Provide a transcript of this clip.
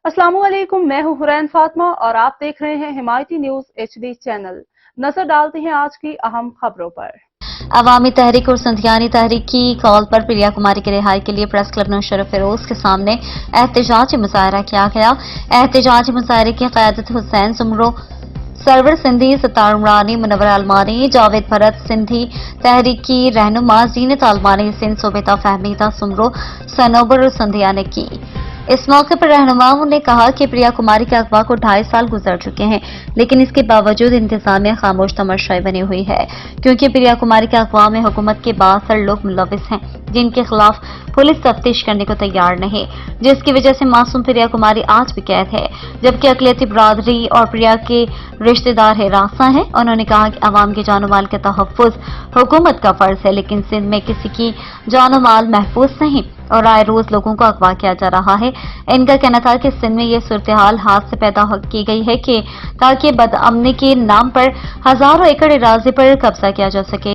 अस्सलाम वालेकुम, मैं हूं हुरैन फातिमा और आप देख रहे हैं हिमायती न्यूज HD चैनल। नजर डालते हैं आज की अहम खबरों पर। अवामी तहरीक और सिंधियानी तहरीक की कॉल पर प्रिया कुमारी की रिहाई के लिए प्रेस क्लब नौशर फिरोज के सामने एहतजाजी मुजाहरा किया गया। एहतजाजी मुजाहरे की क़यादत हुसैन सुमरो, सरवर सिंधी, सतार उमरानी, मुनव्वर अलमानी, जावेद भरत सिंधी तहरीक की रहनुमा जीनत अलमानी, सिंध सोबेता फहमीदा सुमरो, सनोबर सिंधिया ने की। इस मौके पर रहनुमाओं ने कहा कि प्रिया कुमारी के अगवा को 2.5 साल गुजर चुके हैं, लेकिन इसके बावजूद इंतजामिया खामोश तमशाई बनी हुई है, क्योंकि प्रिया कुमारी के अगवा में हुकूमत के 62 लोग मुलविस हैं, जिनके खिलाफ पुलिस तफ्तीश करने को तैयार नहीं, जिसकी वजह से मासूम प्रिया कुमारी आज भी कैद है, जबकि अकलियती बरादरी और प्रिया के रिश्तेदार हिरासत हैं। उन्होंने कहा कि अवाम के जानो माल के तहफ़्फ़ुज़ हुकूमत का फर्ज है, लेकिन सिंध में किसी की जानो माल महफूज नहीं और आए रोज लोगों को अगवा किया जा रहा है। इनका कहना था कि सिंध में ये सूरत हाल हाथ से पैदा की गई है कि ताकि बदअमनी के नाम पर हजारों एकड़ अराज़ी पर कब्जा किया जा सके।